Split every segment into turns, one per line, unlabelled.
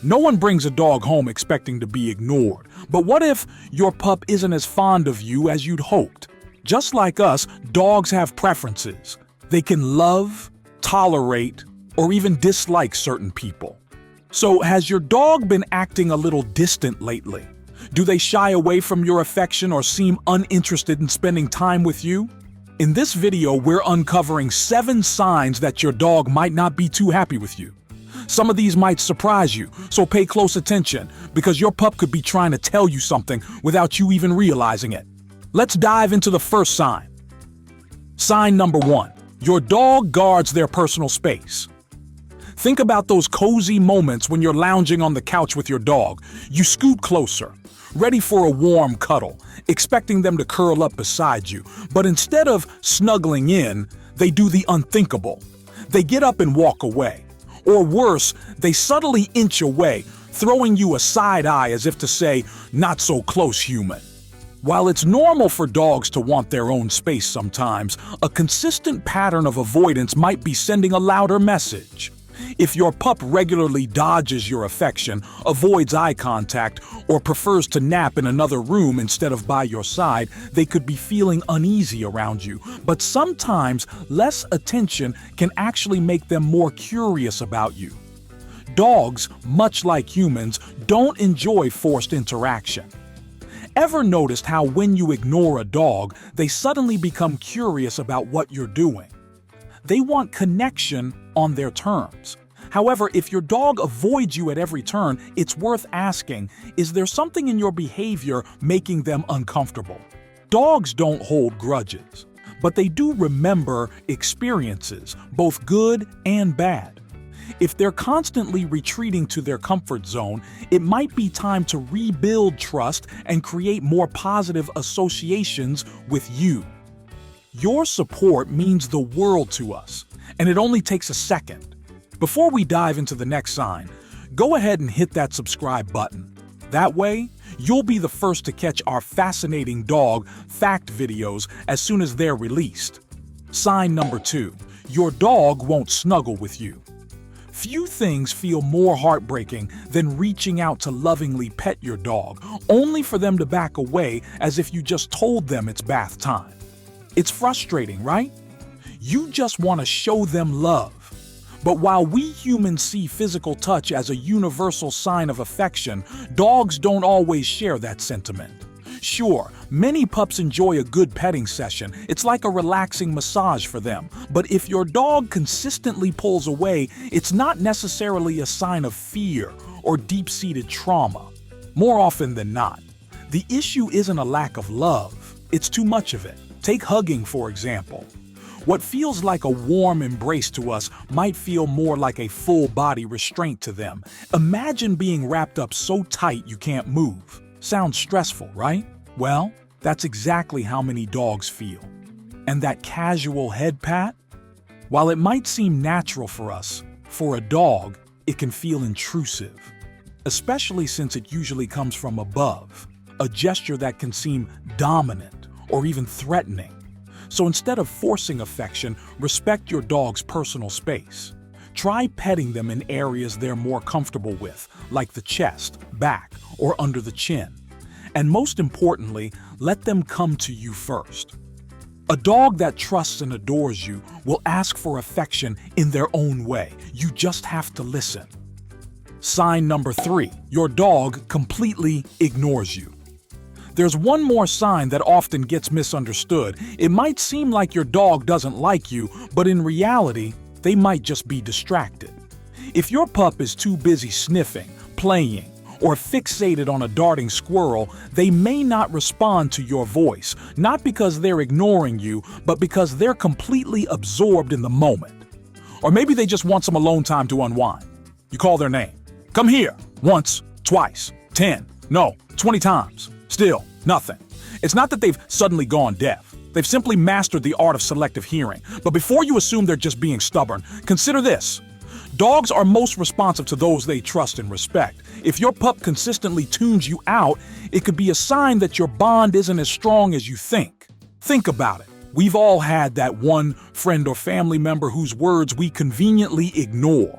No one brings a dog home expecting to be ignored. But what if your pup isn't as fond of you as you'd hoped? Just like us, dogs have preferences. They can love, tolerate, or even dislike certain people. So, has your dog been acting a little distant lately? Do they shy away from your affection or seem uninterested in spending time with you? In this video, we're uncovering 7 signs that your dog might not be too happy with you. Some of these might surprise you, so pay close attention, because your pup could be trying to tell you something without you even realizing it. Let's dive into the first sign. Sign number 1. Your dog guards their personal space. Think about those cozy moments when you're lounging on the couch with your dog. You scoot closer, ready for a warm cuddle, expecting them to curl up beside you. But instead of snuggling in, they do the unthinkable. They get up and walk away. Or worse, they subtly inch away, throwing you a side eye as if to say, "Not so close, human." While it's normal for dogs to want their own space sometimes, a consistent pattern of avoidance might be sending a louder message. If your pup regularly dodges your affection, avoids eye contact, or prefers to nap in another room instead of by your side, they could be feeling uneasy around you. But sometimes, less attention can actually make them more curious about you. Dogs, much like humans, don't enjoy forced interaction. Ever noticed how when you ignore a dog, they suddenly become curious about what you're doing? They want connection on their terms. However, if your dog avoids you at every turn, it's worth asking, is there something in your behavior making them uncomfortable? Dogs don't hold grudges, but they do remember experiences, both good and bad. If they're constantly retreating to their comfort zone, it might be time to rebuild trust and create more positive associations with you. Your support means the world to us, and it only takes a second. Before we dive into the next sign, go ahead and hit that subscribe button. That way, you'll be the first to catch our fascinating dog fact videos as soon as they're released. Sign number 2. Your dog won't snuggle with you. Few things feel more heartbreaking than reaching out to lovingly pet your dog, only for them to back away as if you just told them it's bath time. It's frustrating, right? You just want to show them love. But while we humans see physical touch as a universal sign of affection, dogs don't always share that sentiment. Sure, many pups enjoy a good petting session. It's like a relaxing massage for them. But if your dog consistently pulls away, it's not necessarily a sign of fear or deep-seated trauma. More often than not, the issue isn't a lack of love, it's too much of it. Take hugging, for example. What feels like a warm embrace to us might feel more like a full-body restraint to them. Imagine being wrapped up so tight you can't move. Sounds stressful, right? Well, that's exactly how many dogs feel. And that casual head pat? While it might seem natural for us, for a dog, it can feel intrusive. Especially since it usually comes from above, a gesture that can seem dominant or even threatening. So instead of forcing affection, respect your dog's personal space. Try petting them in areas they're more comfortable with, like the chest, back, or under the chin. And most importantly, let them come to you first. A dog that trusts and adores you will ask for affection in their own way. You just have to listen. Sign number 3. Your dog completely ignores you. There's one more sign that often gets misunderstood. It might seem like your dog doesn't like you, but in reality, they might just be distracted. If your pup is too busy sniffing, playing, or fixated on a darting squirrel, they may not respond to your voice, not because they're ignoring you, but because they're completely absorbed in the moment. Or maybe they just want some alone time to unwind. You call their name. Come here. Once, twice, 10, no, 20 times. Still, nothing. It's not that they've suddenly gone deaf. They've simply mastered the art of selective hearing. But before you assume they're just being stubborn, consider this. Dogs are most responsive to those they trust and respect. If your pup consistently tunes you out, it could be a sign that your bond isn't as strong as you think. Think about it. We've all had that one friend or family member whose words we conveniently ignore.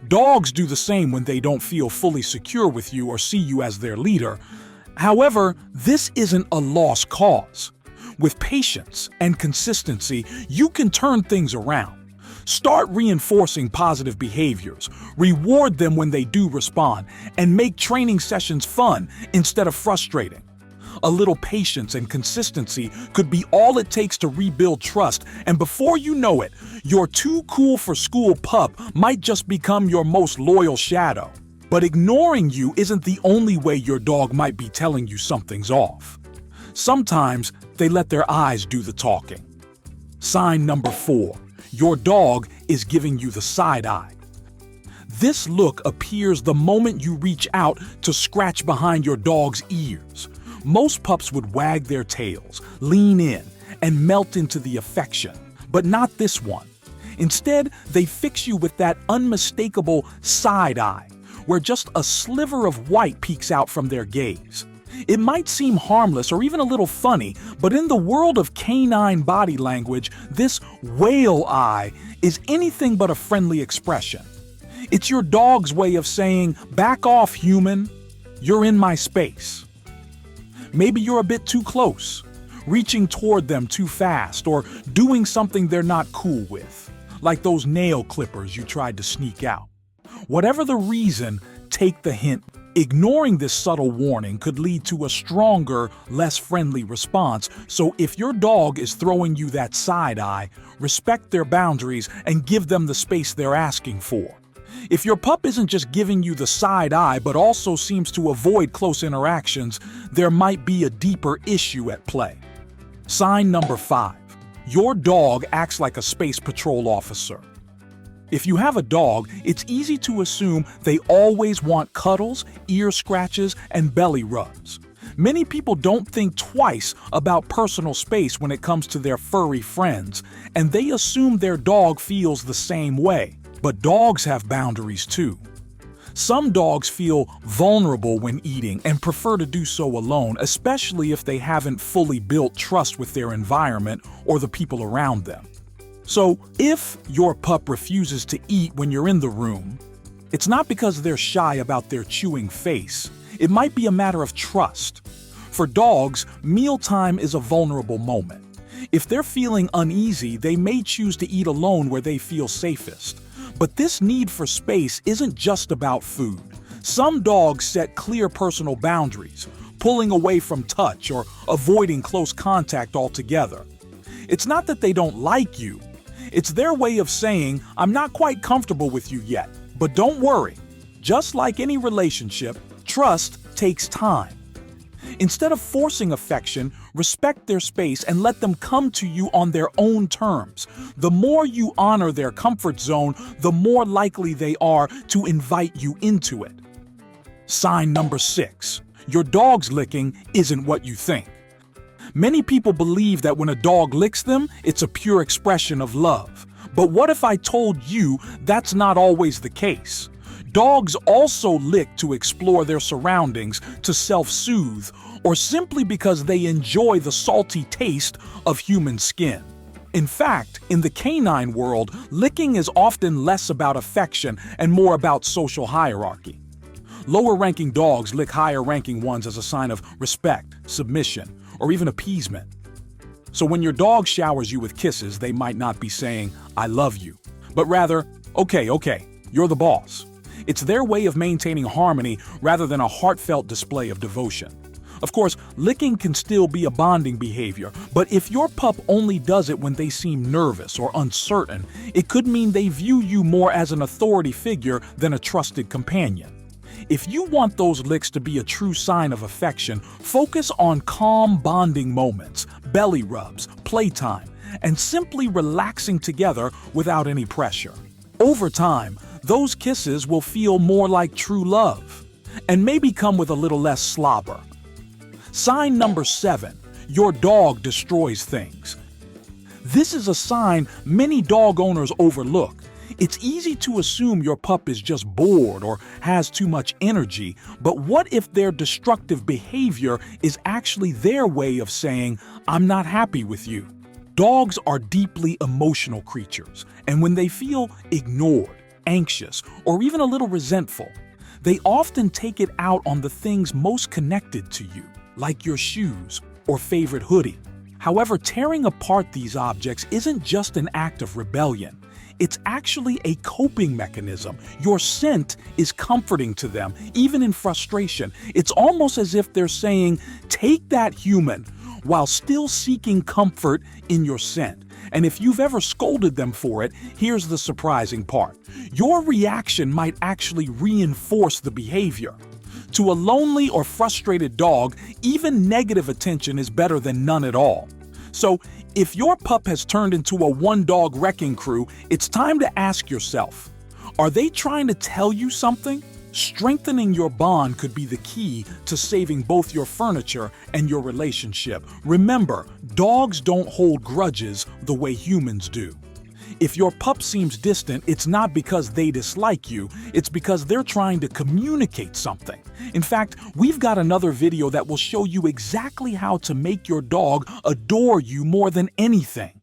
Dogs do the same when they don't feel fully secure with you or see you as their leader. However, this isn't a lost cause. With patience and consistency, you can turn things around. Start reinforcing positive behaviors, reward them when they do respond, and make training sessions fun instead of frustrating. A little patience and consistency could be all it takes to rebuild trust, and before you know it, your too cool for school pup might just become your most loyal shadow. But ignoring you isn't the only way your dog might be telling you something's off. Sometimes they let their eyes do the talking. Sign number 4. Your dog is giving you the side eye. This look appears the moment you reach out to scratch behind your dog's ears. Most pups would wag their tails, lean in, and melt into the affection, but not this one. Instead, they fix you with that unmistakable side eye, where just a sliver of white peeks out from their gaze. It might seem harmless or even a little funny, but in the world of canine body language, this whale eye is anything but a friendly expression. It's your dog's way of saying, "Back off, human. You're in my space." Maybe you're a bit too close, reaching toward them too fast, or doing something they're not cool with, like those nail clippers you tried to sneak out. Whatever the reason, take the hint. Ignoring this subtle warning could lead to a stronger, less friendly response, so if your dog is throwing you that side eye, respect their boundaries and give them the space they're asking for. If your pup isn't just giving you the side eye but also seems to avoid close interactions, there might be a deeper issue at play. Sign number 5. Your dog acts like a space patrol officer. If you have a dog, it's easy to assume they always want cuddles, ear scratches, and belly rubs. Many people don't think twice about personal space when it comes to their furry friends, and they assume their dog feels the same way. But dogs have boundaries too. Some dogs feel vulnerable when eating and prefer to do so alone, especially if they haven't fully built trust with their environment or the people around them. So, if your pup refuses to eat when you're in the room, it's not because they're shy about their chewing face. It might be a matter of trust. For dogs, mealtime is a vulnerable moment. If they're feeling uneasy, they may choose to eat alone where they feel safest. But this need for space isn't just about food. Some dogs set clear personal boundaries, pulling away from touch or avoiding close contact altogether. It's not that they don't like you. It's their way of saying, "I'm not quite comfortable with you yet." But don't worry. Just like any relationship, trust takes time. Instead of forcing affection, respect their space and let them come to you on their own terms. The more you honor their comfort zone, the more likely they are to invite you into it. Sign number 6. Your dog's licking isn't what you think. Many people believe that when a dog licks them, it's a pure expression of love. But what if I told you that's not always the case? Dogs also lick to explore their surroundings, to self-soothe, or simply because they enjoy the salty taste of human skin. In fact, in the canine world, licking is often less about affection and more about social hierarchy. Lower-ranking dogs lick higher-ranking ones as a sign of respect, submission, or even appeasement. So when your dog showers you with kisses, they might not be saying, "I love you," but rather, okay, you're the boss." It's their way of maintaining harmony rather than a heartfelt display of devotion. Of course, licking can still be a bonding behavior, but if your pup only does it when they seem nervous or uncertain, it could mean they view you more as an authority figure than a trusted companion. If you want those licks to be a true sign of affection, focus on calm bonding moments, belly rubs, playtime, and simply relaxing together without any pressure. Over time, those kisses will feel more like true love, and maybe come with a little less slobber. Sign number 7. Your dog destroys things. This is a sign many dog owners overlook. It's easy to assume your pup is just bored or has too much energy, but what if their destructive behavior is actually their way of saying, "I'm not happy with you"? Dogs are deeply emotional creatures, and when they feel ignored, anxious, or even a little resentful. They often take it out on the things most connected to you, like your shoes or favorite hoodie. However, tearing apart these objects isn't just an act of rebellion. It's actually a coping mechanism. Your scent is comforting to them, even in frustration. It's almost as if they're saying, take that human, while still seeking comfort in your scent. And if you've ever scolded them for it, here's the surprising part. Your reaction might actually reinforce the behavior. To a lonely or frustrated dog, even negative attention is better than none at all. So, if your pup has turned into a one-dog wrecking crew, it's time to ask yourself, are they trying to tell you something? Strengthening your bond could be the key to saving both your furniture and your relationship. Remember, dogs don't hold grudges the way humans do. If your pup seems distant, it's not because they dislike you, it's because they're trying to communicate something. In fact, we've got another video that will show you exactly how to make your dog adore you more than anything.